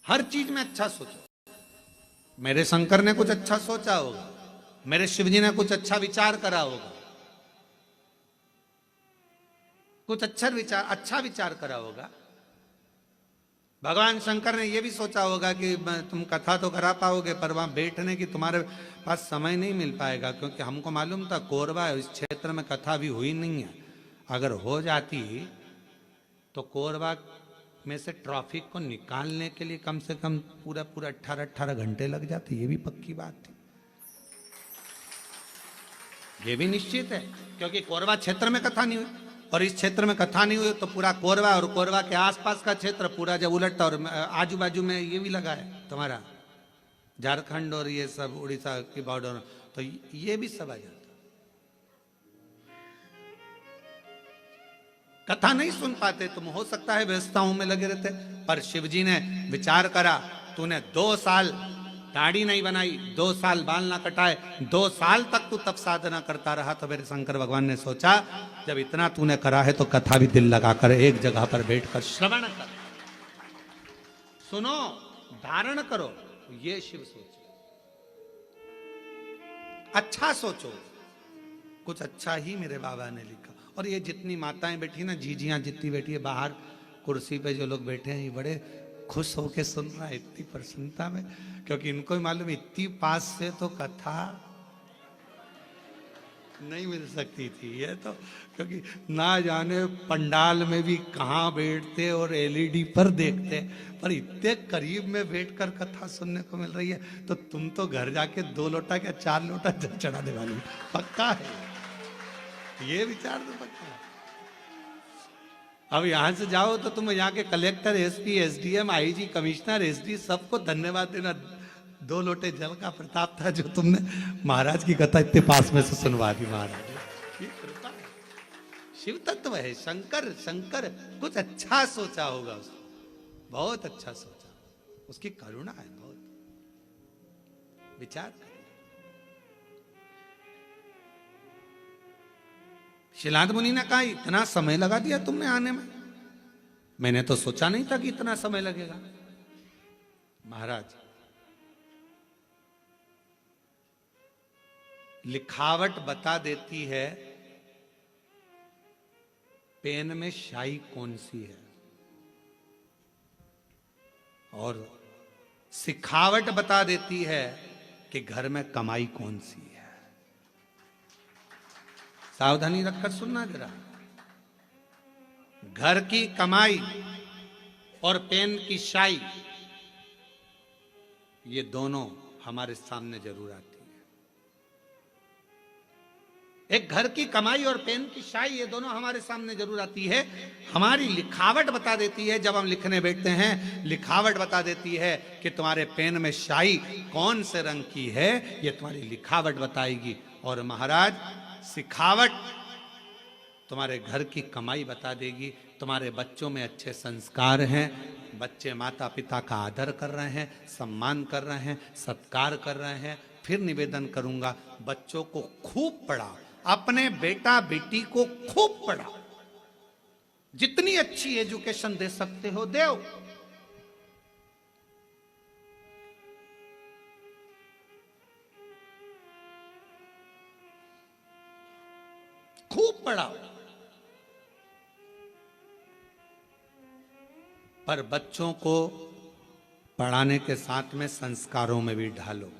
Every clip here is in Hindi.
हर चीज में अच्छा सोचो। मेरे शंकर ने कुछ अच्छा सोचा होगा, मेरे शिव जी ने कुछ अच्छा विचार करा होगा, कुछ अच्छा विचार करा होगा। भगवान शंकर ने यह भी सोचा होगा कि तुम कथा तो करा पाओगे, पर वहां बैठने की तुम्हारे पास समय नहीं मिल पाएगा, क्योंकि हमको मालूम था कोरबा इस क्षेत्र में कथा भी हुई नहीं है। अगर हो जाती तो कोरबा में से ट्रैफिक को निकालने के लिए कम से कम पूरा 18 घंटे लग जाते। ये भी पक्की बात थी, ये भी निश्चित है, क्योंकि कोरबा क्षेत्र में कथा नहीं हुई, और इस क्षेत्र में कथा नहीं हुई तो पूरा कोरबा और कोरबा के आसपास का क्षेत्र पूरा जब उलटता, और आजू बाजू में ये भी लगा है तुम्हारा झारखंड और ये सब उड़ीसा की बॉर्डर, तो ये भी सब आ जाता। कथा नहीं सुन पाते तुम, हो सकता है व्यवस्थाओं में लगे रहते, पर शिव जी ने विचार करा, तूने 2 साल दाढ़ी नहीं बनाई, 2 साल बाल ना कटाए, 2 साल तक तू तप साधना करता रहा, तो मेरे शंकर भगवान ने सोचा जब इतना तूने करा है तो कथा भी दिल लगाकर एक जगह पर बैठकर श्रवण कर, सुनो, धारण करो। ये शिव सोच, अच्छा सोचो, कुछ अच्छा ही मेरे बाबा ने लिखा। और ये जितनी माताएं बैठी ना, जीजियां जितनी बैठी है बाहर कुर्सी पे, जो लोग बैठे हैं ये बड़े खुश होके सुन रहा है इतनी प्रसन्नता में, क्योंकि इनको ही मालूम इतनी पास से तो कथा नहीं मिल सकती थी ये तो, क्योंकि ना जाने पंडाल में भी कहाँ बैठते और एलईडी पर देखते, पर इतने करीब में बैठकर कथा सुनने को मिल रही है, तो तुम तो घर जाके 2 लोटा क्या 4 लोटा जल चढ़ाने वाली, पक्का है ये विचार तो पक्का है। अब यहां से जाओ तो तुम यहाँ के collector, SP, SDM, IG, commissioner, SD सबको धन्यवाद देना, 2 लोटे जल का प्रताप था जो तुमने महाराज की कथा इतने पास में से सुनवा दी। महाराज ये कृपा है, शिव तत्व है शंकर। शंकर कुछ अच्छा सोचा होगा उसने, बहुत अच्छा सोचा, उसकी करुणा है बहुत। विचार शिलाद मुनि ने कहा इतना समय लगा दिया तुमने आने में, मैंने तो सोचा नहीं था कि इतना समय लगेगा। महाराज लिखावट बता देती है पेन में स्याही कौन सी है, और सिखावट बता देती है कि घर में कमाई कौन सी है। सावधानी रखकर सुनना जरा, घर की कमाई और पेन की स्याही, ये दोनों हमारे सामने जरूर आती है। एक घर की कमाई और पेन की स्याही, ये दोनों हमारे सामने जरूर आती है। हमारी लिखावट बता देती है, जब हम लिखने बैठते हैं लिखावट बता देती है कि तुम्हारे पेन में स्याही कौन से रंग की है, ये तुम्हारी लिखावट बताएगी। और महाराज सिखावट तुम्हारे घर की कमाई बता देगी। तुम्हारे बच्चों में अच्छे संस्कार हैं, बच्चे माता पिता का आदर कर रहे हैं, सम्मान कर रहे हैं, सत्कार कर रहे हैं। फिर निवेदन करूंगा, बच्चों को खूब पढ़ाओ, अपने बेटा बेटी को खूब पढ़ाओ, जितनी अच्छी एजुकेशन दे सकते हो दो। खूब पढ़ाओ, पर बच्चों को पढ़ाने के साथ में संस्कारों में भी ढालो।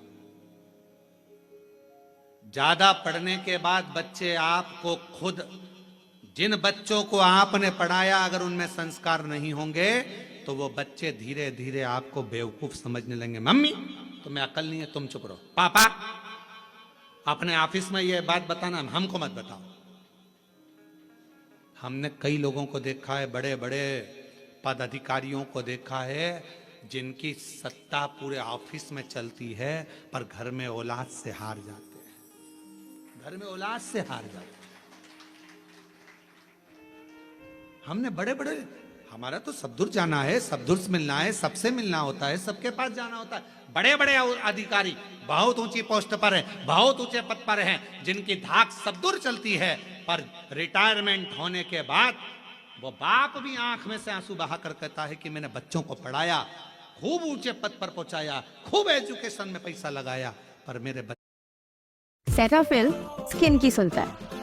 ज्यादा पढ़ने के बाद बच्चे आपको खुद, जिन बच्चों को आपने पढ़ाया अगर उनमें संस्कार नहीं होंगे तो वो बच्चे धीरे धीरे आपको बेवकूफ समझने लगेंगे। मम्मी तुम्हें अकल नहीं है, तुम चुप रहो। पापा अपने ऑफिस में ये बात बताना, हमको मत बताओ। हमने कई लोगों को देखा है, बड़े बड़े पद अधिकारियों को देखा है, जिनकी सत्ता पूरे ऑफिस में चलती है पर घर में औलाद से हार जाते हैं, घर में औलाद से हार जाते हैं। हमने बड़े बड़े, हमारा तो सब दूर जाना है, सब दूर से मिलना है, सबसे मिलना होता है, सबके पास जाना होता है। बड़े बड़े अधिकारी बहुत ऊंची पोस्ट पर हैं, बहुत ऊंचे पद पर हैं, जिनकी धाक सब दूर चलती है, पर रिटायरमेंट होने के बाद वो बाप भी आंख में से आंसू बहाकर कहता है कि मैंने बच्चों को पढ़ाया, खूब ऊंचे पद पर पहुंचाया, खूब एजुकेशन में पैसा लगाया, पर मेरे सेटाफिल स्किन की सुलता है।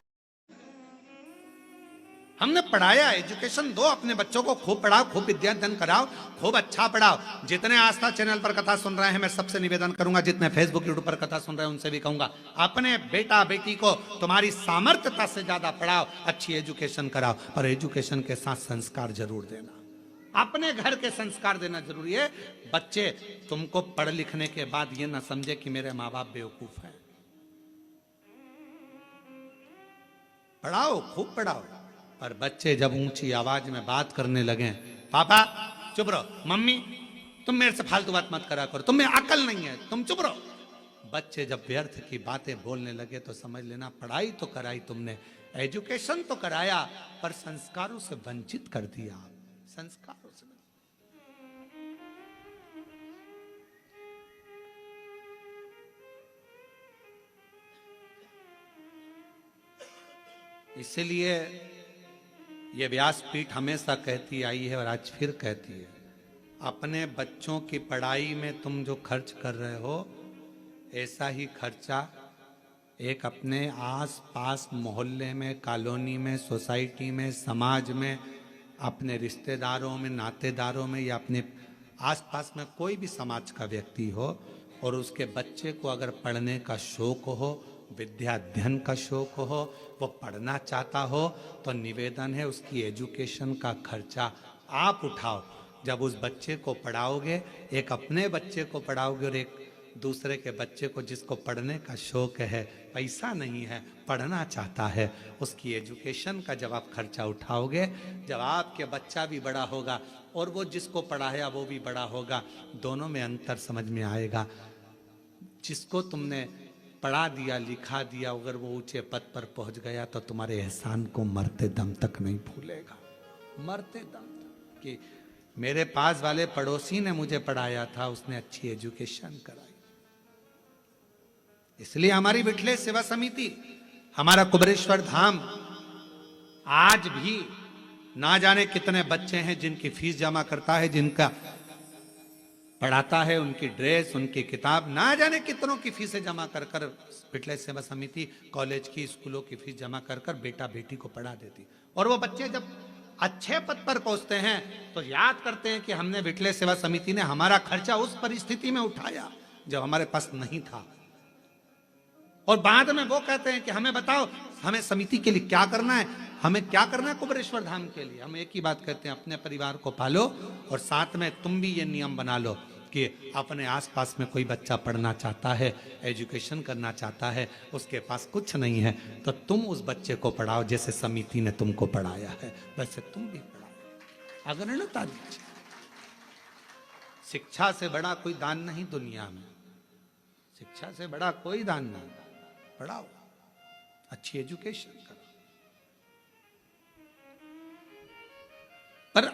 हमने पढ़ाया, एजुकेशन दो अपने बच्चों को, खूब पढ़ाओ, खूब विद्यादान कराओ, खूब अच्छा पढ़ाओ। जितने आस्था चैनल पर कथा सुन रहे हैं, मैं सबसे निवेदन करूंगा, जितने फेसबुक यूट्यूब पर कथा सुन रहे हैं उनसे भी कहूंगा, अपने बेटा बेटी को तुम्हारी सामर्थ्यता से ज्यादा पढ़ाओ, अच्छी एजुकेशन कराओ, पर एजुकेशन के साथ संस्कार जरूर देना। अपने घर के संस्कार देना जरूरी है। बच्चे तुमको पढ़ लिखने के बाद ये ना समझे कि मेरे माँ बाप बेवकूफ हैं। पढ़ाओ, खूब पढ़ाओ, पर बच्चे जब ऊंची आवाज में बात करने लगे, पापा चुप रहो, मम्मी तुम मेरे से फालतू बात मत करा करो, तुम में अकल नहीं है, तुम चुप रहो। बच्चे जब व्यर्थ की बातें बोलने लगे तो समझ लेना पढ़ाई तो कराई तुमने, एजुकेशन तो कराया, पर संस्कारों से वंचित कर दिया। संस्कारों से इसीलिए ये व्यासपीठ हमेशा कहती आई है और आज फिर कहती है, अपने बच्चों की पढ़ाई में तुम जो खर्च कर रहे हो, ऐसा ही खर्चा एक अपने आस पास मोहल्ले में, कॉलोनी में, सोसाइटी में, समाज में, अपने रिश्तेदारों में, नातेदारों में, या अपने आसपास में कोई भी समाज का व्यक्ति हो और उसके बच्चे को अगर पढ़ने का शौक हो, विद्या अध्ययन का शौक हो, वो पढ़ना चाहता हो, तो निवेदन है उसकी एजुकेशन का खर्चा आप उठाओ। जब उस बच्चे को पढ़ाओगे, एक अपने बच्चे को पढ़ाओगे और एक दूसरे के बच्चे को जिसको पढ़ने का शौक है, पैसा नहीं है, पढ़ना चाहता है, उसकी एजुकेशन का जब आप खर्चा उठाओगे, जब आपके बच्चा भी बड़ा होगा और वो जिसको पढ़ाया वो भी बड़ा होगा, दोनों में अंतर समझ में आएगा। जिसको तुमने पढ़ा दिया, लिखा दिया, अगर वो ऊंचे पद पर पहुंच गया तो तुम्हारे एहसान को मरते दम तक नहीं भूलेगा। मरते दम तक कि मेरे पास वाले पड़ोसी ने मुझे पढ़ाया था, उसने अच्छी एजुकेशन कराई। इसलिए हमारी विठले सेवा समिति, हमारा कुबेरेश्वर धाम आज भी ना जाने कितने बच्चे हैं जिनकी फीस जमा करता है, जिनका पढ़ाता है, उनकी ड्रेस, उनकी किताब, ना जाने कितनों की फीसें जमा कर कर विठले सेवा समिति कॉलेज की, स्कूलों की फीस जमा कर कर बेटा बेटी को पढ़ा देती। और वो बच्चे जब अच्छे पद पर पहुंचते हैं तो याद करते हैं कि हमने विठले सेवा समिति ने हमारा खर्चा उस परिस्थिति में उठाया जब हमारे पास नहीं था। और बाद में वो कहते हैं कि हमें बताओ, हमें समिति के लिए क्या करना है, हमें क्या करना है कुबेरेश्वर धाम के लिए। हम एक ही बात कहते हैं, अपने परिवार को पालो और साथ में तुम भी ये नियम बना लो कि अपने आसपास में कोई बच्चा पढ़ना चाहता है, एजुकेशन करना चाहता है, उसके पास कुछ नहीं है, तो तुम उस बच्चे को पढ़ाओ जैसे समिति ने तुमको पढ़ाया है, वैसे तुम भी पढ़ाओ। अग्रणता दीजिए। शिक्षा से बड़ा कोई दान नहीं दुनिया में, शिक्षा से बड़ा कोई दान नहीं। पढ़ाओ, अच्छी एजुकेशन करो, पर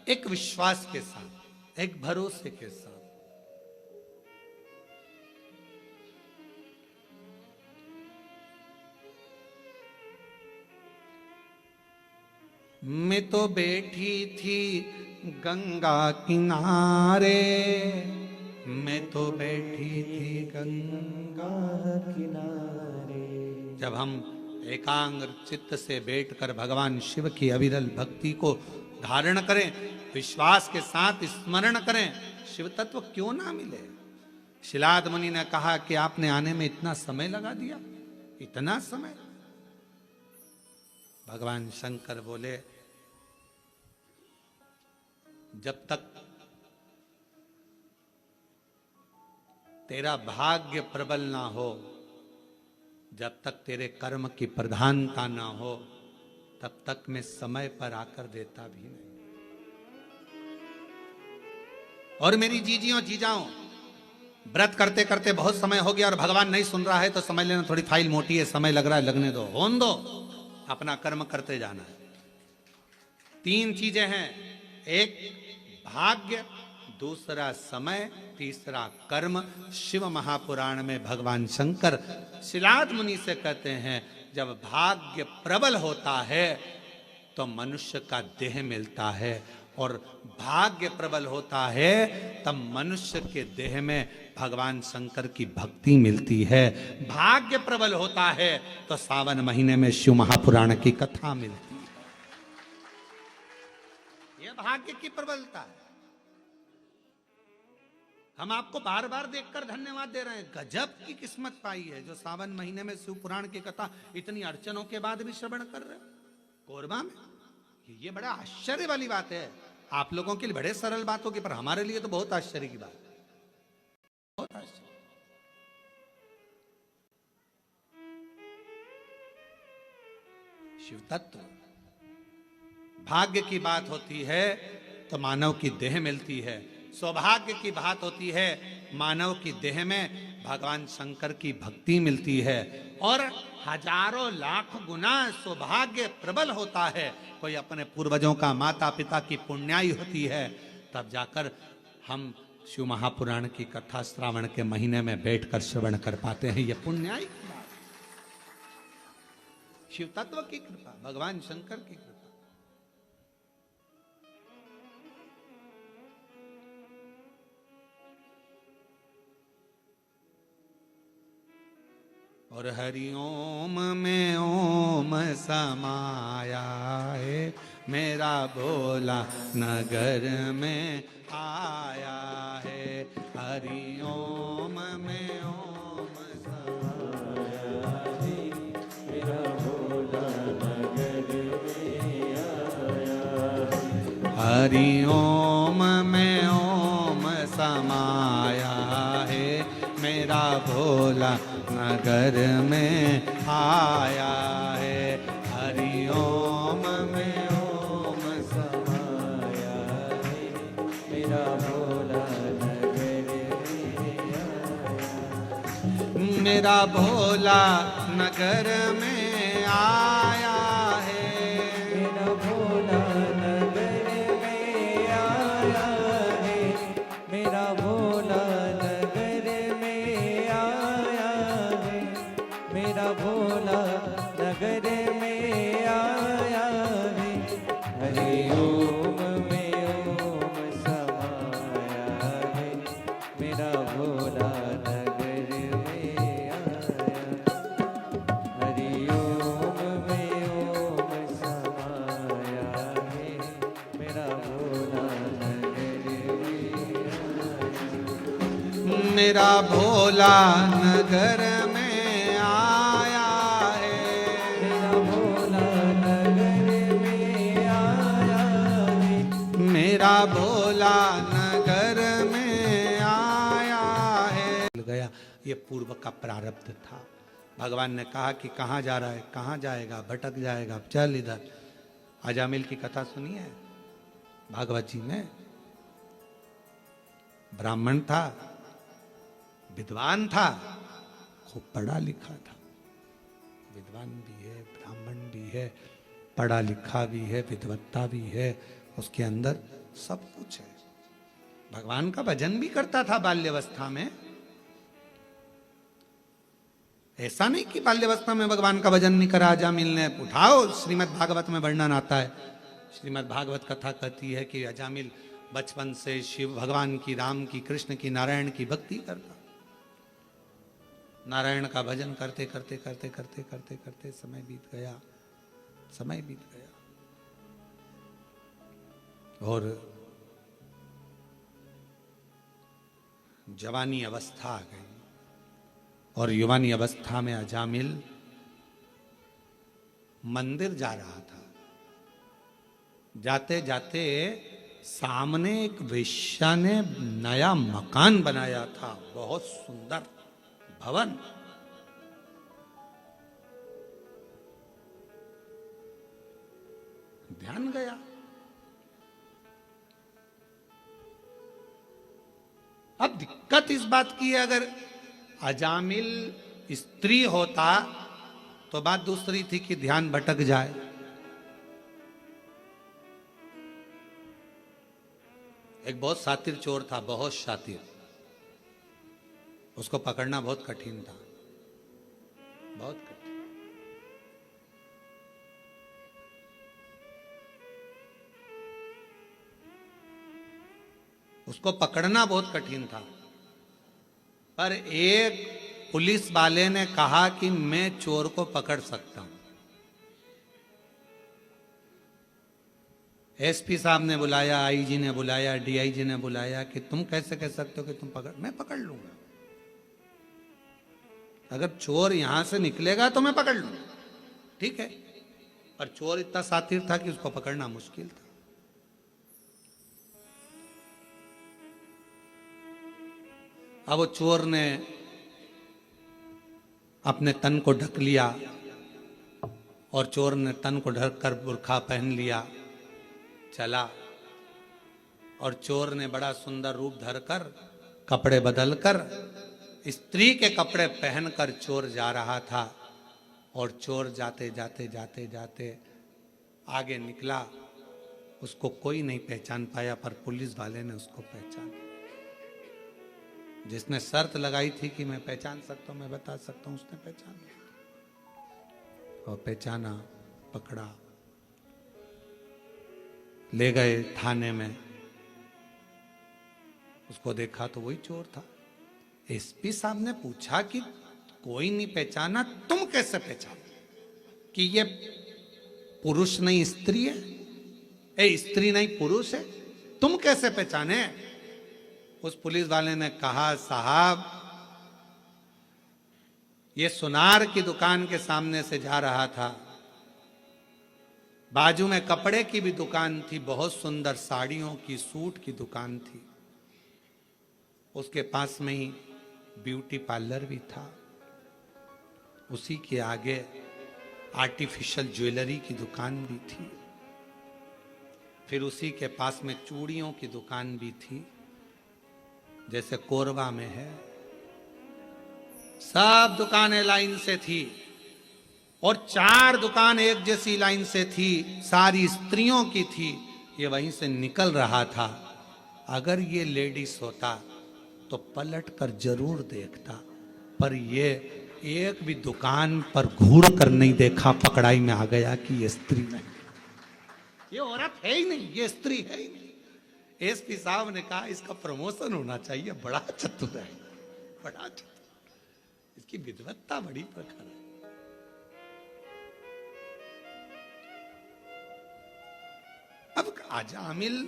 एक विश्वास के साथ, एक भरोसे के साथ। मैं तो बैठी थी गंगा किनारे, मैं तो बैठी थी गंगा किनारे। जब हम एकाग्र चित्त से बैठकर भगवान शिव की अविरल भक्ति को धारण करें, विश्वास के साथ स्मरण करें, शिव तत्व क्यों ना मिले। शिलाद मुनि ने कहा कि आपने आने में इतना समय लगा दिया, इतना समय। भगवान शंकर बोले, जब तक तेरा भाग्य प्रबल ना हो, जब तक तेरे कर्म की प्रधानता ना हो, तब तक मैं समय पर आकर देता भी नहीं। और मेरी जीजियों जीजाओं, व्रत करते करते बहुत समय हो गया और भगवान नहीं सुन रहा है तो समझ लेना थोड़ी फाइल मोटी है, समय लग रहा है, लगने दो, होने दो, अपना कर्म करते जाना है। 3 चीजें हैं, एक भाग्य, दूसरा समय, तीसरा कर्म। शिव महापुराण में भगवान शंकर शिलाद मुनि से कहते हैं, जब भाग्य प्रबल होता है तो मनुष्य का देह मिलता है और भाग्य प्रबल होता है तब मनुष्य के देह में भगवान शंकर की भक्ति मिलती है। भाग्य प्रबल होता है तो सावन महीने में शिव महापुराण की कथा मिलती है। यह भाग्य की प्रबलता है। हम आपको बार बार देखकर धन्यवाद दे रहे हैं। गजब की किस्मत पाई है जो सावन महीने में शिव पुराण की कथा इतनी अड़चनों के बाद भी श्रवण कर रहे हैं कोरबा में। ये बड़ा आश्चर्य वाली बात है। आप लोगों के लिए बड़े सरल बात होगी, पर हमारे लिए तो बहुत आश्चर्य की बात है, बहुत आश्चर्य। शिव तत्व भाग्य की बात होती है तो मानव की देह मिलती है। सौभाग्य की बात होती है मानव की देह में भगवान शंकर की भक्ति मिलती है। और हजारों लाख गुना सौभाग्य प्रबल होता है। कोई अपने पूर्वजों का, माता पिता की पुण्याई होती है, तब जाकर हम शिव महापुराण की कथा श्रावण के महीने में बैठकर श्रवण कर पाते हैं। यह पुण्याई की बात, शिव तत्व की कृपा, भगवान शंकर की कृपा। और हरिओम में ओम समाया है, मेरा भोला नगर में आया है। हरिओम में ओम समाया है, मेरा भोला नगर में आया है। हरिओम में ओम समाया है, मेरा भोला नगर में आया है। हरिओम में ओम समाया है, मेरा भोला नगर में आया। मेरा भोला नगर में आया है, मेरा भोला नगर में आया है। मेरा भोला भोला नगर में आया है। हरिओम में ओम समाया है, मेरा भोला नगर में आया। हरिओम में ओम समाया है, मेरा भोला नगर में आया। मेरा भोला नगर मेरा भोला नगर में आया है। गया, ये पूर्व का प्रारब्ध था। भगवान ने कहा कि कहाँ जा रहा है, कहाँ जाएगा, भटक जाएगा, चल इधर। अजामिल की कथा सुनी है भागवत जी में। ब्राह्मण था, विद्वान था, खूब पढ़ा लिखा था। विद्वान भी है, ब्राह्मण भी है, पढ़ा लिखा भी है, विद्वत्ता भी है, उसके अंदर सब कुछ है। भगवान का भजन भी करता था बाल्यावस्था में। ऐसा नहीं कि बाल्यावस्था में भगवान का भजन नहीं करा। अजामिल ने, उठाओ, श्रीमद् भागवत में वर्णन आता है। श्रीमद् भागवत कथा कहती है कि अजामिल बचपन से शिव भगवान की, राम की, कृष्ण की, नारायण की भक्ति करता। नारायण का भजन करते करते करते करते करते करते समय बीत गया, समय बीत गया। और जवानी अवस्था आ गई। और युवानी अवस्था में अजामिल मंदिर जा रहा था। जाते जाते सामने एक वेश्या ने नया मकान बनाया था, बहुत सुंदर भवन। ध्यान गया। अब दिक्कत इस बात की है, अगर अजामिल स्त्री होता तो बात दूसरी थी कि ध्यान भटक जाए। एक बहुत शातिर चोर था, बहुत शातिर। उसको पकड़ना बहुत कठिन था, बहुत कठिन। उसको पकड़ना बहुत कठिन था, पर एक पुलिस वाले ने कहा कि मैं चोर को पकड़ सकता हूं। एसपी साहब ने बुलाया, आईजी ने बुलाया, डीआईजी ने बुलाया कि तुम कैसे कह सकते हो कि तुम पकड़, मैं पकड़ लूंगा। अगर चोर यहां से निकलेगा तो मैं पकड़ लूंगा, ठीक है। पर चोर इतना सातिर था कि उसको पकड़ना मुश्किल था। अब वो चोर ने अपने तन को ढक लिया और चोर ने तन को ढक कर बुर्खा पहन लिया, चला। और चोर ने बड़ा सुंदर रूप धरकर, कपड़े बदलकर, स्त्री के कपड़े पहनकर चोर जा रहा था। और चोर जाते जाते जाते जाते आगे निकला, उसको कोई नहीं पहचान पाया, पर पुलिस वाले ने उसको पहचाना। जिसने शर्त लगाई थी कि मैं पहचान सकता हूं, मैं बता सकता हूं, उसने पहचान लिया और पहचाना, पकड़ा, ले गए थाने में। उसको देखा तो वही चोर था। एसपी साहब ने पूछा कि कोई नहीं पहचाना, तुम कैसे पहचाना कि ये पुरुष नहीं स्त्री है, स्त्री नहीं पुरुष है, तुम कैसे पहचाने? उस पुलिस वाले ने कहा, साहब ये सुनार की दुकान के सामने से जा रहा था, बाजू में कपड़े की भी दुकान थी, बहुत सुंदर साड़ियों की, सूट की दुकान थी, उसके पास में ही ब्यूटी पार्लर भी था, उसी के आगे आर्टिफिशियल ज्वेलरी की दुकान भी थी, फिर उसी के पास में चूड़ियों की दुकान भी थी, जैसे कोरबा में है। सब दुकानें लाइन से थी और 4 दुकान एक जैसी लाइन से थी, सारी स्त्रियों की थी। ये वहीं से निकल रहा था। अगर ये लेडीज होता तो पलट कर जरूर देखता, पर ये एक भी दुकान पर घूर कर नहीं देखा, पकड़ाई में आ गया कि ये स्त्री नहीं, ये औरत है ही नहीं, ये स्त्री है ही नहीं। एसपी साहब ने कहा इसका प्रमोशन होना चाहिए, बड़ा चतुर है, बड़ा चतुर, इसकी विद्वत्ता बड़ी प्रखर है। अब अजामिल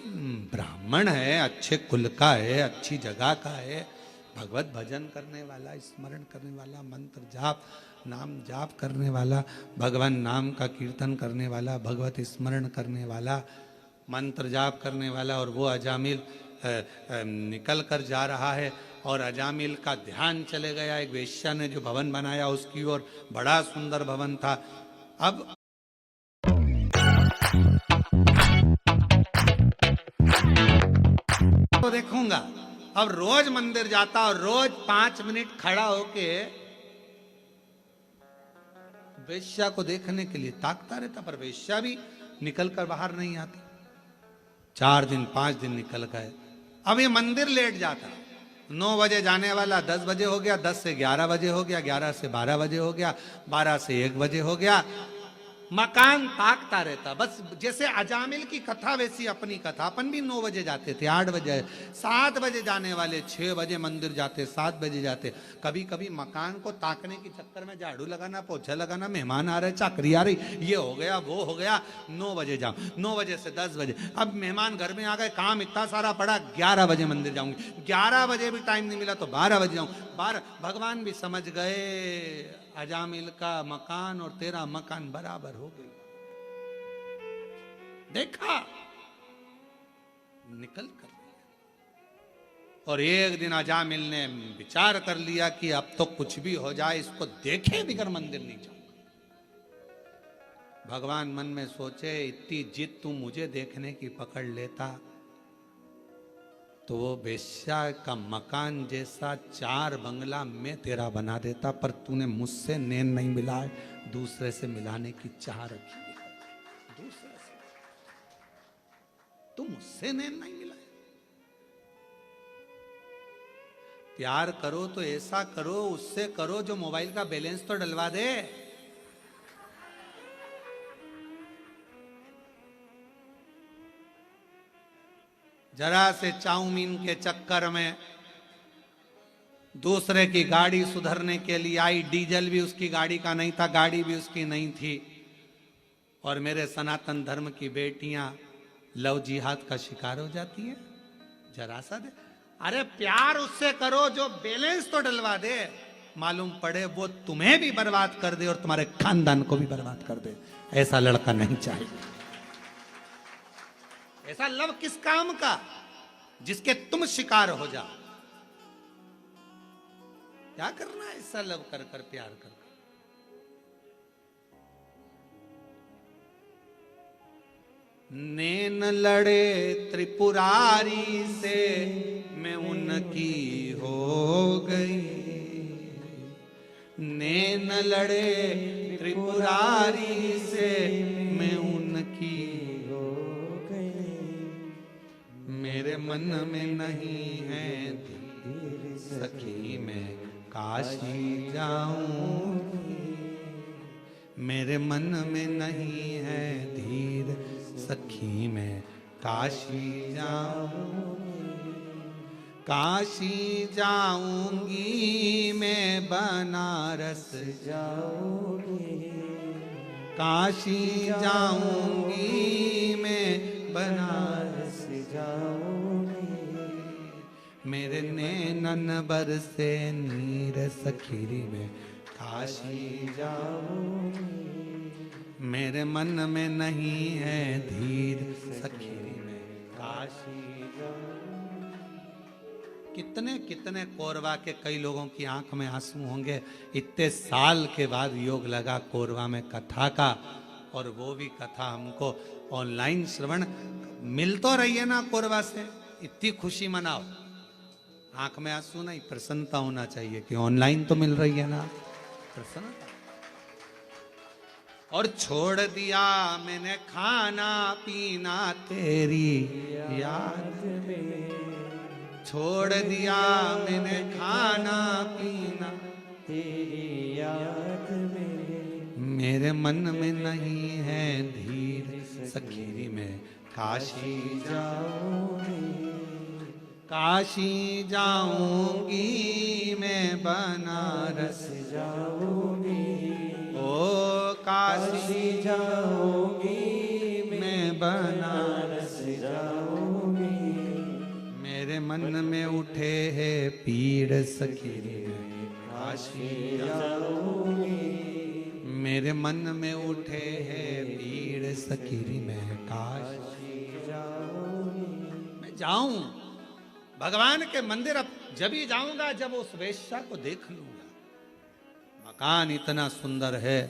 ब्राह्मण है, अच्छे कुल का है, अच्छी जगह का है, भगवत भजन करने वाला, स्मरण करने वाला, मंत्र जाप, नाम जाप करने वाला, भगवान नाम का कीर्तन करने वाला, भगवत स्मरण करने वाला, मंत्र जाप करने वाला, और वो अजामिल निकल कर जा रहा है। और अजामिल का ध्यान चले गया एक वेश्या ने जो भवन बनाया उसकी ओर, बड़ा सुंदर भवन था। अब तो देखूंगा, अब रोज मंदिर जाता और रोज 5 मिनट खड़ा होके वेश्या को देखने के लिए ताकता रहता, पर वेश्या भी निकल कर बाहर नहीं आती। 4 दिन 5 दिन निकल गए। अब ये मंदिर लेट जाता, 9 बजे जाने वाला 10 बजे हो गया, 10 से 11 बजे हो गया, 11 से 12 बजे हो गया, 12 से 1 बजे हो गया। मकान ताकता रहता, बस जैसे अजामिल की कथा वैसी अपनी कथा। अपन भी 9 बजे जाते थे, 8 बजे, 7 बजे जाने वाले, 6 बजे मंदिर जाते, 7 बजे जाते। कभी कभी मकान को ताकने के चक्कर में झाड़ू लगाना, पोछा लगाना, मेहमान आ रहे, चाकरी आ रही, ये हो गया वो हो गया, 9 बजे जाओ, 9 बजे से 10 बजे। अब मेहमान घर में आ गए, काम इतना सारा पड़ा, 11 बजे मंदिर जाऊंगी, 11 बजे भी टाइम नहीं मिला तो 12 बजे जाऊं, 12। भगवान भी समझ गए अजामिल का मकान और तेरा मकान बराबर हो गई। देखा, निकल कर लिया। और एक दिन अजामिल ने विचार कर लिया कि अब तो कुछ भी हो जाए, इसको देखे बिगर मंदिर नहीं जाऊंगा। भगवान मन में सोचे, इतनी जिद तू मुझे देखने की पकड़ लेता तो वो वेश्या का मकान जैसा 4 बंगला मैं तेरा बना देता, पर तूने मुझसे नैन नहीं मिलाए, दूसरे से मिलाने की चाह रखी है, दूसरे से, तू मुझसे नैन नहीं मिलाए। प्यार करो तो ऐसा करो, उससे करो जो मोबाइल का बैलेंस तो डलवा दे। जरा से चाउमीन के चक्कर में दूसरे की गाड़ी सुधरने के लिए आई, डीजल भी उसकी गाड़ी का नहीं था, गाड़ी भी उसकी नहीं थी, और मेरे सनातन धर्म की बेटियां लव जिहाद का शिकार हो जाती है। जरा सा दे, अरे प्यार उससे करो जो बैलेंस तो डलवा दे, मालूम पड़े वो तुम्हें भी बर्बाद कर दे और तुम्हारे खानदान को भी बर्बाद कर दे। ऐसा लड़का नहीं चाहिए। ऐसा लव किस काम का जिसके तुम शिकार हो जाओ? क्या करना है ऐसा लव कर कर, प्यार कर कर? नैन लड़े त्रिपुरारी से मैं उनकी हो गई, नैन लड़े त्रिपुरारी से मैं उनकी हो गई, मेरे मन में नहीं है धीर सखी मैं काशी जाऊंगी, मेरे मन में नहीं है धीर सखी मैं काशी जाऊंगी, काशी जाऊंगी मैं बनारस जाऊंगी, काशी जाऊंगी मैं बनारस जाऊंगी, मेरे नैनन बरसे नीर सखीरी में काशी जाऊंगी, मेरे मन में नहीं है धीर सखीरी में काशी जाऊंगी। कितने कितने कोरवा के कई लोगों की आंख में आंसू होंगे, इतने साल के बाद योग लगा कोरवा में कथा का, और वो भी कथा हमको ऑनलाइन श्रवण मिल तो रही है ना कोरवा से, इतनी खुशी मनाओ। आंख में आंसू नहीं, प्रसन्नता होना चाहिए कि ऑनलाइन तो मिल रही है ना, प्रसन्नता। और छोड़ दिया मैंने खाना पीना तेरी याद में, छोड़ दिया मैंने खाना पीना तेरी याद में, मेरे मन में नहीं है धीर सखीरी में काशी जाऊंगी, काशी जाऊंगी मैं बनारस जाऊंगी, ओ काशी जाऊंगी मैं बनारस जाऊंगी, मेरे मन में उठे है पीड़ सखीरी में काशी जाऊंगी, मेरे मन में उठे है पीड़ सखीरी में काशी जाऊंगी। मैं जाऊं भगवान के मंदिर, अब जब ही जाऊंगा जब उस वेश्या को देख लूंगा। मकान इतना सुंदर है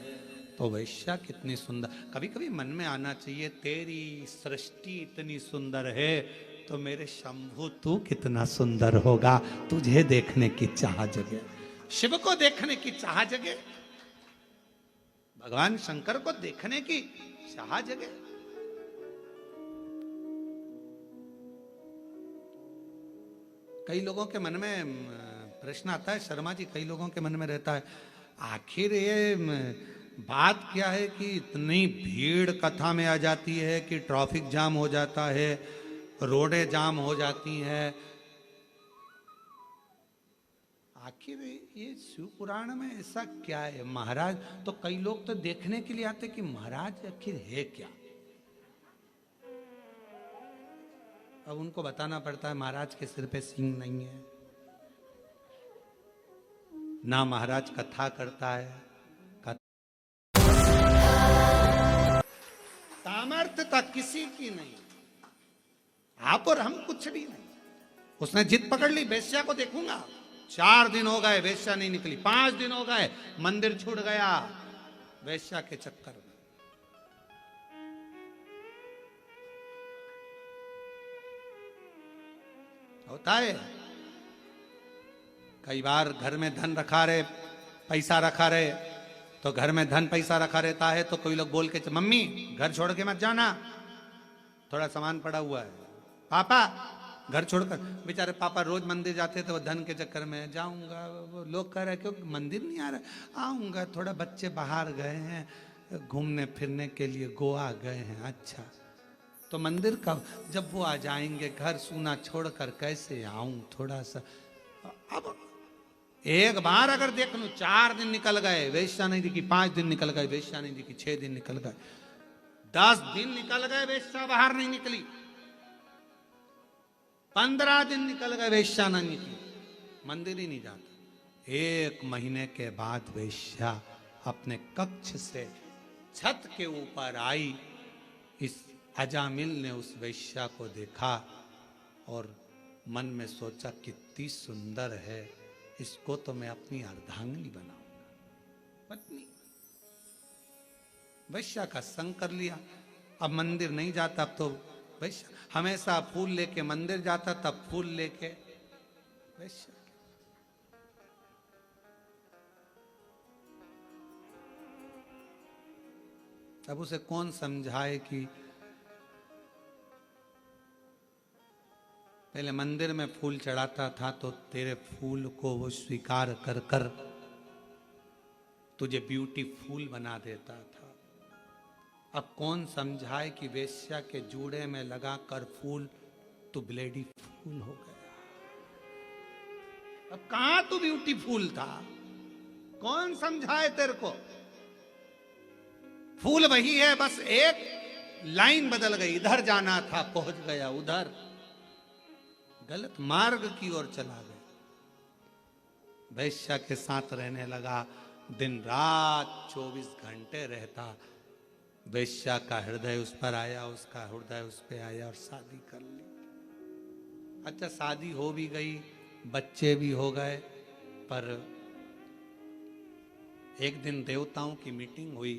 तो वेश्या कितनी सुंदर। कभी कभी मन में आना चाहिए, तेरी सृष्टि इतनी सुंदर है तो मेरे शंभु तू कितना सुंदर होगा। तुझे देखने की चाह जगे, शिव को देखने की चाह जगे, भगवान शंकर को देखने की चाह जगे। कई लोगों के मन में प्रश्न आता है, शर्मा जी, कई लोगों के मन में रहता है, आखिर ये बात क्या है कि इतनी भीड़ कथा में आ जाती है कि ट्रैफिक जाम हो जाता है, रोडें जाम हो जाती हैं। आखिर ये शिव पुराण में ऐसा क्या है? महाराज तो कई लोग तो देखने के लिए आते कि महाराज आखिर है क्या। अब उनको बताना पड़ता है महाराज के सिर पे सींग नहीं है, ना महाराज कथा करता है, सामर्थ्यता किसी की नहीं, आप और हम कुछ भी नहीं। उसने जिद पकड़ ली, वेश्या को देखूंगा। 4 दिन हो गए वेश्या नहीं निकली, 5 दिन हो गए मंदिर छूट गया वेश्या के चक्कर में। होता है कई बार घर में धन रखा रहे, पैसा रखा रहे, तो घर में धन पैसा रखा रहता है तो कोई लोग बोल के, मम्मी घर छोड़ के मत जाना, थोड़ा सामान पड़ा हुआ है। पापा घर छोड़कर, बेचारे पापा रोज मंदिर जाते थे, वो धन के चक्कर में जाऊंगा। वो लोग कह रहे क्यों मंदिर नहीं आ रहा, आऊंगा, थोड़ा बच्चे बाहर गए हैं घूमने फिरने के लिए, गोवा गए हैं। अच्छा तो मंदिर का जब वो आ जाएंगे घर सूना छोड़कर कैसे आऊं थोड़ा सा। अब एक बार अगर देख लूं 4 दिन निकल गए वेश्या नहीं दिखी, 5 दिन निकल गए वेश्या नहीं दिखी, 6 दिन निकल गए, 10 दिन निकल गए वेश्या बाहर नहीं निकली, 15 दिन निकल गए वेश्या नहीं निकली, मंदिर ही नहीं जाता। 1 महीने के बाद वेश्या अपने कक्ष से छत के ऊपर आई। इस अजामिल ने उस वेश्या को देखा और मन में सोचा कितनी सुंदर है, इसको तो मैं अपनी अर्धांगिनी बनाऊंगा। पत्नी वेश्या का संग कर लिया। अब मंदिर नहीं जाता, अब तो वेश्या हमेशा फूल लेके मंदिर जाता, तब फूल लेके वेश्या। अब उसे कौन समझाए कि पहले मंदिर में फूल चढ़ाता था तो तेरे फूल को वो स्वीकार कर कर तुझे ब्यूटीफुल बना देता था। अब कौन समझाए कि वेश्या के जूड़े में लगा कर फूल तू ब्लेडी फूल हो गया। अब कहां तू ब्यूटीफुल था, कौन समझाए तेरे को। फूल वही है, बस एक लाइन बदल गई, इधर जाना था पहुंच गया उधर, गलत मार्ग की ओर चला गया। वैश्या के साथ रहने लगा, दिन रात 24 घंटे रहता। वैश्या का हृदय उस पर आया, उसका हृदय उस पर आया और शादी कर ली। अच्छा शादी हो भी गई, बच्चे भी हो गए, पर एक दिन देवताओं की मीटिंग हुई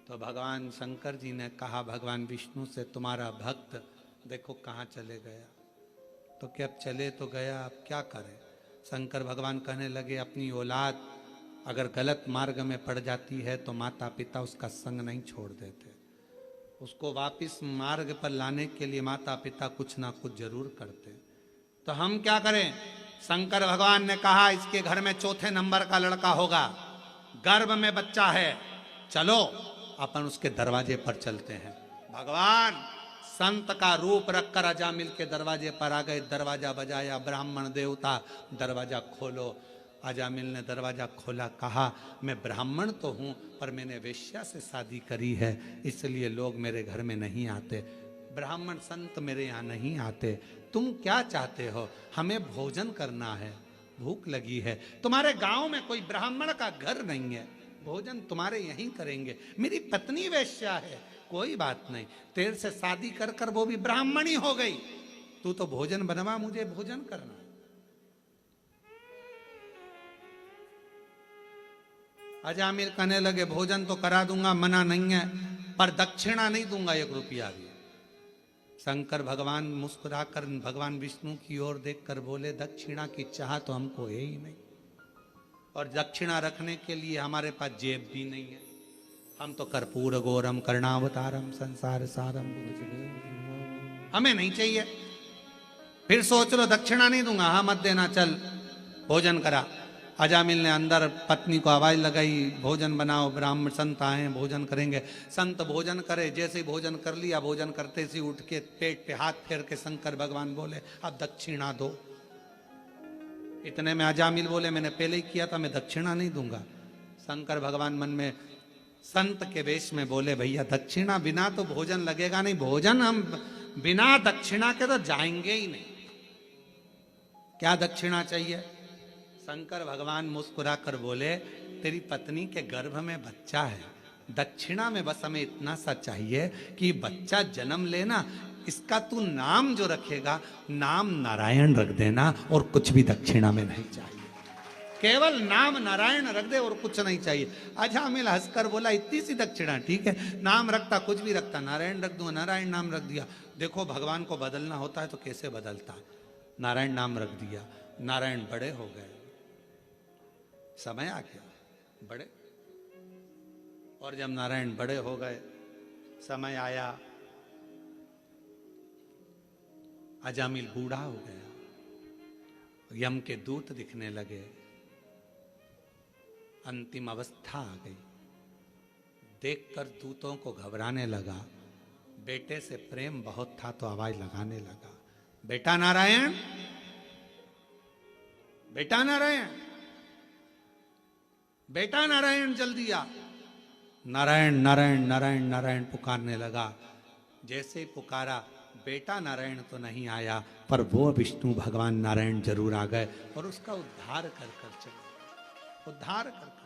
तो भगवान शंकर जी ने कहा भगवान विष्णु से, तुम्हारा भक्त देखो कहाँ चले गया। तो क्या अब चले तो गया, अब क्या करें। शंकर भगवान कहने लगे अपनी औलाद अगर गलत मार्ग में पड़ जाती है तो माता पिता उसका संग नहीं छोड़ देते, उसको वापस मार्ग पर लाने के लिए माता पिता कुछ ना कुछ जरूर करते। तो हम क्या करें। शंकर भगवान ने कहा इसके घर में 4थे नंबर का लड़का होगा, गर्भ में बच्चा है, चलो अपन उसके दरवाजे पर चलते हैं। भगवान संत का रूप रखकर अजामिल के दरवाजे पर आ गए, दरवाजा बजाया, ब्राह्मण देवता दरवाजा खोलो। अजामिल ने दरवाजा खोला, कहा मैं ब्राह्मण तो हूं पर मैंने वेश्या से शादी करी है, इसलिए लोग मेरे घर में नहीं आते, ब्राह्मण संत मेरे यहाँ नहीं आते। तुम क्या चाहते हो। हमें भोजन करना है, भूख लगी है, तुम्हारे गांव में कोई ब्राह्मण का घर नहीं है, भोजन तुम्हारे यहीं करेंगे। मेरी पत्नी वेश्या है, कोई बात नहीं, तेरे से शादी कर कर वो भी ब्राह्मणी हो गई, तू तो भोजन बनवा, मुझे भोजन करना। अजामिल कहने लगे भोजन तो करा दूंगा, मना नहीं है, पर दक्षिणा नहीं दूंगा 1 रुपया भी। शंकर भगवान मुस्कुराकर भगवान विष्णु की ओर देखकर बोले दक्षिणा की चाह तो हमको है ही नहीं, और दक्षिणा रखने के लिए हमारे पास जेब भी नहीं है, हम तो कर्पूर गौरम कर्णावतारम संसार सारम, हमें नहीं चाहिए। फिर सोच लो दक्षिणा नहीं दूंगा, हाँ मत देना, चल भोजन करा। अजामिल ने अंदर पत्नी को आवाज लगाई भोजन बनाओ, ब्राह्मण संत आए भोजन करेंगे। संत भोजन करे, जैसे ही भोजन कर लिया, भोजन करते से उठ के पेट पे हाथ फेर के शंकर भगवान बोले अब दक्षिणा दो। इतने में अजामिल बोले मैंने पहले ही किया था, मैं दक्षिणा नहीं दूंगा। शंकर भगवान मन में संत के वेश में बोले भैया दक्षिणा बिना तो भोजन लगेगा नहीं, भोजन हम बिना दक्षिणा के तो जाएंगे ही नहीं, क्या दक्षिणा चाहिए। शंकर भगवान मुस्कुरा कर बोले तेरी पत्नी के गर्भ में बच्चा है, दक्षिणा में बस हमें इतना सा चाहिए कि बच्चा जन्म लेना, इसका तू नाम जो रखेगा नाम नारायण रख देना, और कुछ भी दक्षिणा में नहीं चाहिए, केवल नाम नारायण रख दे और कुछ नहीं चाहिए। अजामिल हंसकर बोला इतनी सी दक्षिणा ठीक है, नाम रखता कुछ भी रखता, नारायण रख दूंगा, नारायण नाम रख दिया। देखो भगवान को बदलना होता है तो कैसे बदलता है, नारायण नाम रख दिया। नारायण बड़े हो गए, समय आ गया बड़े, और जब नारायण बड़े हो गए, समय आया, अजामिल बूढ़ा हो गया, यम के दूत दिखने लगे, अंतिम अवस्था आ गई। देखकर दूतों को घबराने लगा, बेटे से प्रेम बहुत था तो आवाज लगाने लगा, बेटा नारायण, बेटा नारायण, बेटा नारायण जल्दी आ। नारायण नारायण नारायण नारायण पुकारने लगा। जैसे ही पुकारा, बेटा नारायण तो नहीं आया, पर वो विष्णु भगवान नारायण जरूर आ गए और उसका उद्धार कर कर चले, उद्धार कर कर।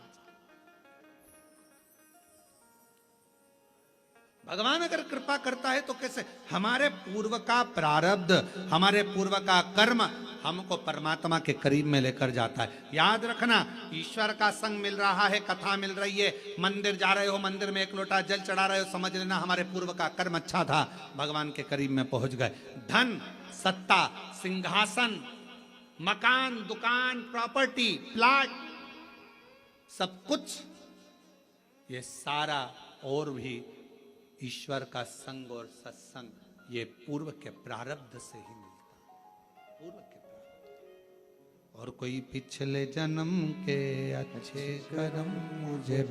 भगवान अगर कृपा करता है तो कैसे? हमारे पूर्व का प्रारब्ध, हमारे पूर्व का कर्म हमको परमात्मा के करीब में लेकर जाता है। याद रखना, ईश्वर का संग मिल रहा है, कथा मिल रही है, मंदिर जा रहे हो, मंदिर में एक लोटा जल चढ़ा रहे हो, समझ लेना हमारे पूर्व का कर्म अच्छा था, भगवान के करीब में पहुंच गए। धन, सत्ता, सिंहासन, मकान, दुकान, प्रॉपर्टी, प्लाट, सब कुछ, ये सारा और भी ईश्वर का संग और सत्संग, ये पूर्व के प्रारब्ध से ही मिलता, पूर्व के प्रारब्ध। और कोई पिछले जन्म के अच्छे कर्म मुझे